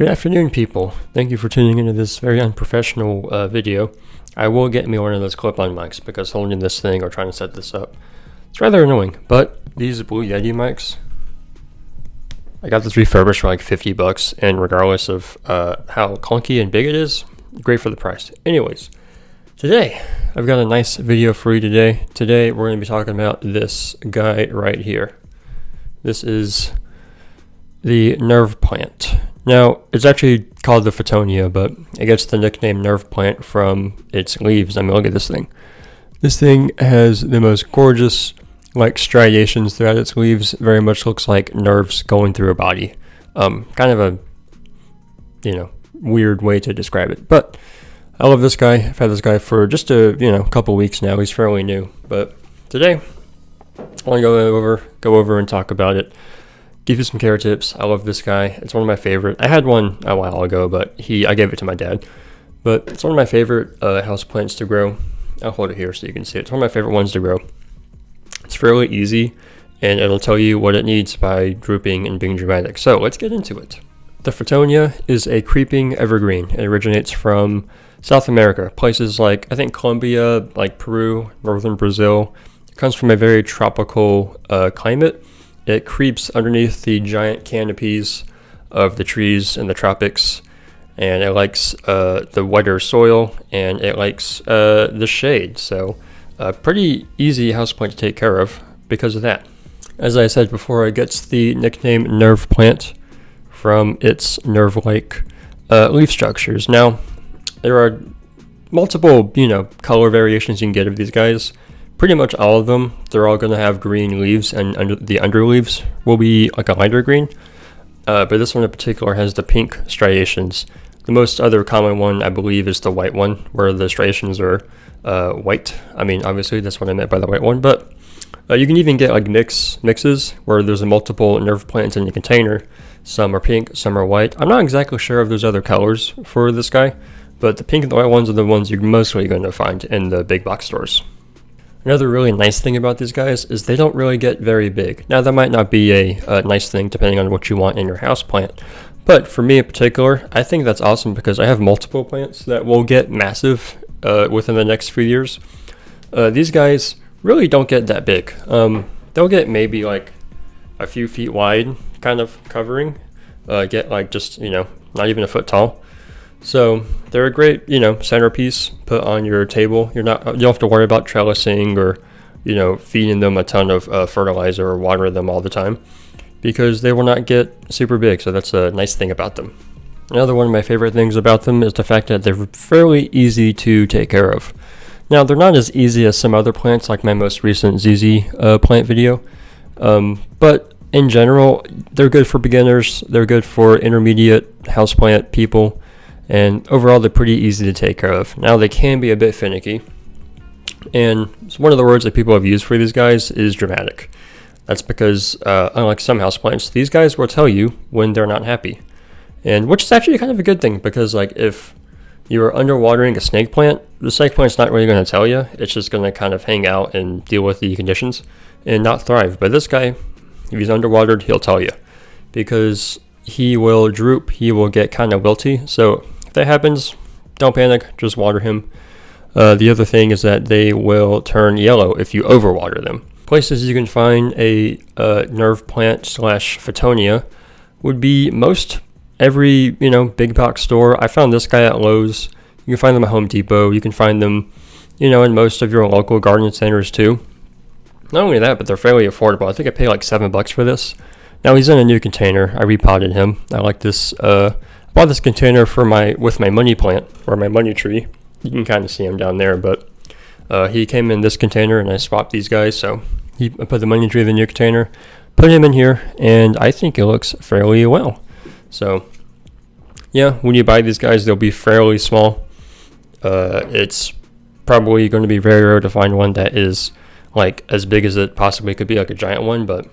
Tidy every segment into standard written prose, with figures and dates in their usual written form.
Good afternoon, people. Thank you for tuning into this very unprofessional video. I will get me one of those clip-on mics because holding this thing or trying to set this up, it's rather annoying. But these Blue Yeti mics, I got this refurbished for like $50, and regardless of how clunky and big it is, great for the price. Anyways, today I've got a nice video for you today. Today we're going to be talking about this guy right here. This is the nerve plant. Now, it's actually called the Fittonia, but it gets the nickname nerve plant from its leaves. I mean, look at this thing. This thing has the most gorgeous, like, striations throughout its leaves. Very much looks like nerves going through a body. Kind of a, weird way to describe it. But I love this guy. I've had this guy for just a, couple weeks now. He's fairly new. But today, I want to go over and talk about it. Give you some care tips. I love this guy. It's one of my favorite. I had one a while ago, but I gave it to my dad. But it's one of my favorite house plants to grow. I'll hold it here so you can see it. It's one of my favorite ones to grow. It's fairly easy, and it'll tell you what it needs by drooping and being dramatic. So let's get into it. The Fittonia is a creeping evergreen. It originates from South America, places like, I think, Colombia, like Peru, northern Brazil. It comes from a very tropical climate. It creeps underneath the giant canopies of the trees in the tropics, and it likes the wetter soil, and it likes the shade. So pretty easy houseplant to take care of because of that. As I said before, it gets the nickname nerve plant from its nerve-like leaf structures. Now, there are multiple, color variations you can get of these guys. Pretty much all of them, they're all going to have green leaves, and the underleaves will be like a lighter green. But this one in particular has the pink striations. The most other common one, I believe, is the white one, where the striations are white. I mean, obviously, that's what I meant by the white one. But you can even get like mixes where there's a multiple nerve plants in the container. Some are pink, some are white. I'm not exactly sure of those other colors for this guy, but the pink and the white ones are the ones you're mostly going to find in the big box stores. Another really nice thing about these guys is they don't really get very big. Now, that might not be a nice thing depending on what you want in your house plant, but for me in particular, I think that's awesome because I have multiple plants that will get massive within the next few years. These guys really don't get that big. They'll get maybe like a few feet wide kind of covering, get like just, not even a foot tall. So they're a great, centerpiece put on your table. You don't have to worry about trellising or, feeding them a ton of fertilizer or water them all the time because they will not get super big. So that's a nice thing about them. Another one of my favorite things about them is the fact that they're fairly easy to take care of. Now, they're not as easy as some other plants like my most recent ZZ plant video, but in general, they're good for beginners. They're good for intermediate houseplant people. And overall, they're pretty easy to take care of. Now, they can be a bit finicky. And one of the words that people have used for these guys is dramatic. That's because, unlike some houseplants, these guys will tell you when they're not happy. And which is actually kind of a good thing because, like, if you're underwatering a snake plant, the snake plant's not really going to tell you. It's just going to kind of hang out and deal with the conditions and not thrive. But this guy, if he's underwatered, he'll tell you because he will droop. He will get kind of wilty. So if that happens, don't panic, just water him. The other thing is that they will turn yellow if you overwater them. Places you can find a nerve plant / Fittonia would be most every, big box store. I found this guy at Lowe's. You can find them at Home Depot. You can find them, in most of your local garden centers too. Not only that, but they're fairly affordable. I think I paid like $7 for this. Now he's in a new container. I repotted him. I like this. I bought this container with my money plant or my money tree. You can kind of see him down there, but he came in this container and I swapped these guys. So I put the money tree in the new container, put him in here, and I think it looks fairly well. So yeah, when you buy these guys, they'll be fairly small. It's probably going to be very rare to find one that is like as big as it possibly could be, like a giant one, but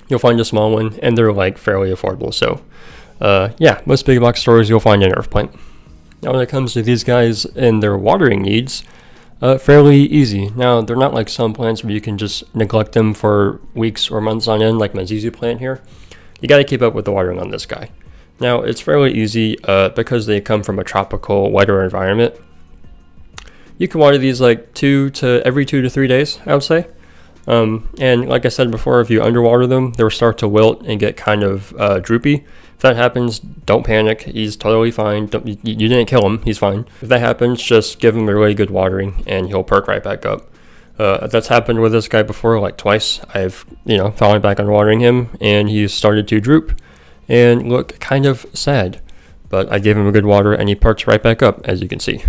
you'll find a small one, and they're like fairly affordable. So yeah, most big box stores you'll find a nerve plant. Now when it comes to these guys and their watering needs, fairly easy. Now they're not like some plants where you can just neglect them for weeks or months on end, like my ZZ plant here. You got to keep up with the watering on this guy. Now, it's fairly easy because they come from a tropical, wetter environment. You can water these like every 2 to 3 days, I would say. And like I said before, if you underwater them, they'll start to wilt and get kind of droopy. If that happens, don't panic. He's totally fine. You didn't kill him. He's fine. If that happens, just give him a really good watering and he'll perk right back up. That's happened with this guy before, like twice. I've, fallen back on watering him and he started to droop and look kind of sad. But I gave him a good water and he perks right back up, as you can see.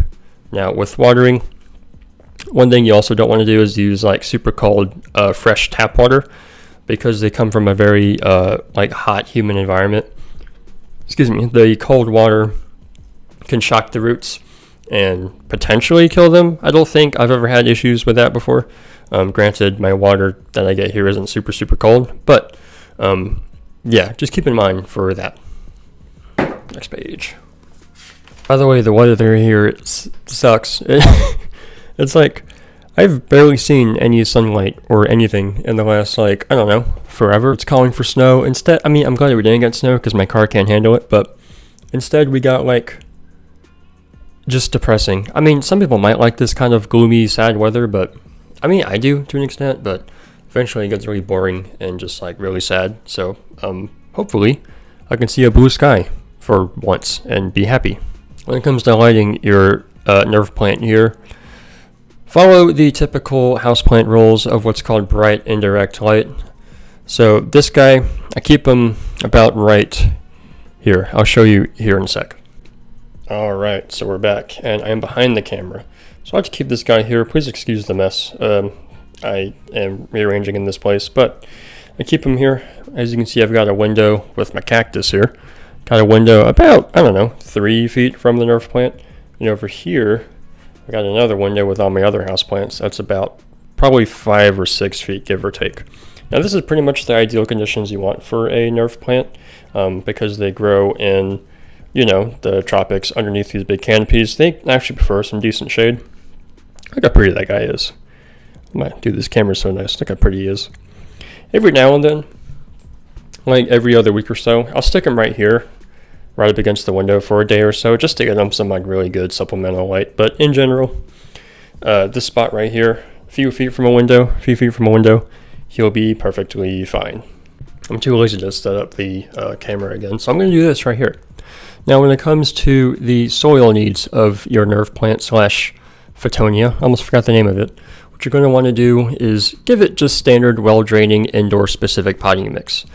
Now, with watering, one thing you also don't want to do is use like super cold, fresh tap water, because they come from a very hot, humid environment. Excuse me. The cold water can shock the roots and potentially kill them. I don't think I've ever had issues with that before. Granted, my water that I get here isn't super, super cold, but just keep in mind for that. Next page. By the way, the weather here sucks. It's like I've barely seen any sunlight or anything in the last, forever. It's calling for snow. Instead, I'm glad we didn't get snow because my car can't handle it, but instead we got, just depressing. Some people might like this kind of gloomy, sad weather, but, I do to an extent, but eventually it gets really boring and just, really sad. So, hopefully I can see a blue sky for once and be happy. When it comes to lighting your nerve plant here, follow the typical houseplant rules of what's called bright indirect light. So this guy, I keep him about right here. I'll show you here in a sec. Alright, so we're back, and I am behind the camera. So I have to keep this guy here. Please excuse the mess. I am rearranging in this place, but I keep him here. As you can see, I've got a window with my cactus here. Got a window about, 3 feet from the nerve plant. And over here, I got another window with all my other houseplants. That's about probably 5 or 6 feet, give or take. Now, this is pretty much the ideal conditions you want for a nerve plant because they grow in, the tropics underneath these big canopies. They actually prefer some decent shade. Look how pretty that guy is. Dude, this camera's so nice. Look how pretty he is. Every now and then, like every other week or so, I'll stick him right here, right up against the window for a day or so, just to get him some really good supplemental light. But in general, this spot right here, a few feet from a window, he'll be perfectly fine. I'm too lazy to set up the camera again, so I'm going to do this right here. Now, when it comes to the soil needs of your nerve plant / Fittonia, I almost forgot the name of it. What you're going to want to do is give it just standard, well-draining, indoor-specific potting mix.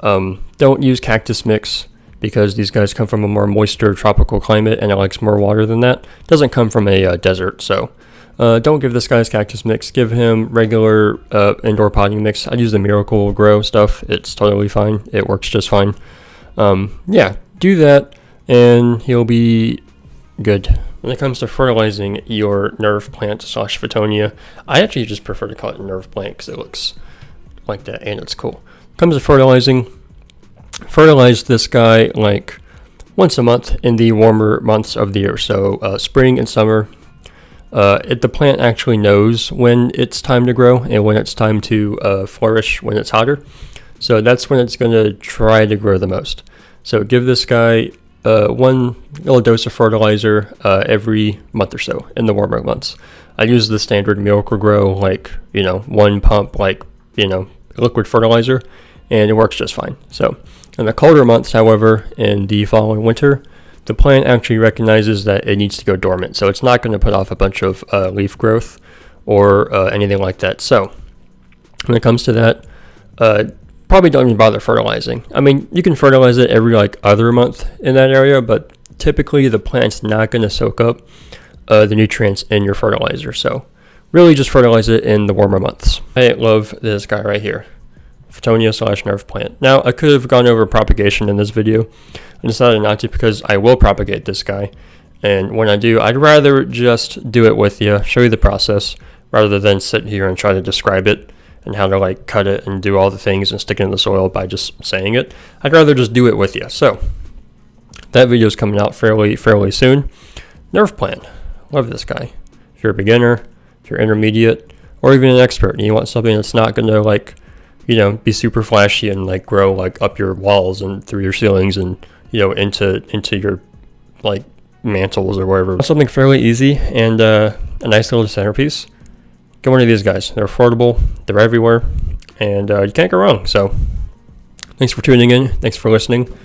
Don't use cactus mix because these guys come from a more moister tropical climate and it likes more water than that. It doesn't come from a desert, so don't give this guy's cactus mix. Give him regular indoor potting mix. I use the Miracle Grow stuff. It's totally fine. It works just fine. Do that and he'll be good. When it comes to fertilizing your nerve plant / Fittonia, I actually just prefer to call it nerve plant because it looks like that and it's cool. When it comes to fertilizing, fertilize this guy once a month in the warmer months of the year. So spring and summer. The plant actually knows when it's time to grow and when it's time to flourish when it's hotter. So that's when it's going to try to grow the most. So give this guy one little dose of fertilizer every month or so in the warmer months. I use the standard Miracle Grow, 1 pump, liquid fertilizer, and it works just fine. So in the colder months, however, in the fall and winter, the plant actually recognizes that it needs to go dormant. So it's not going to put off a bunch of leaf growth or anything like that. So when it comes to that, probably don't even bother fertilizing. You can fertilize it every other month in that area, but typically the plant's not going to soak up the nutrients in your fertilizer. So really just fertilize it in the warmer months. I love this guy right here, Fittonia / nerve plant. Now, I could have gone over propagation in this video. I decided not to because I will propagate this guy. And when I do, I'd rather just do it with you, show you the process, rather than sit here and try to describe it and how to cut it and do all the things and stick it in the soil by just saying it. I'd rather just do it with you. So that video is coming out fairly soon. Nerve plant. Love this guy. If you're a beginner, if you're intermediate, or even an expert, and you want something that's not going to be super flashy and grow up your walls and through your ceilings and into your like mantles or wherever. Something fairly easy and a nice little centerpiece. Get one of these guys. They're affordable. They're everywhere, and you can't go wrong. So, thanks for tuning in. Thanks for listening.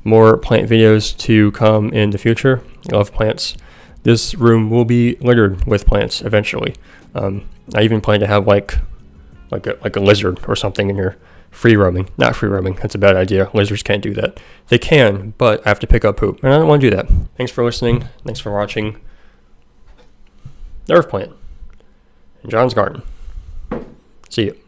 More plant videos to come in the future. I love plants. This room will be littered with plants eventually. I even plan to have like a lizard or something in here. Free roaming. Not free roaming. That's a bad idea. Lizards can't do that. They can, but I have to pick up poop. And I don't want to do that. Thanks for listening. Thanks for watching. Nerve Plant in John's Garden. See you.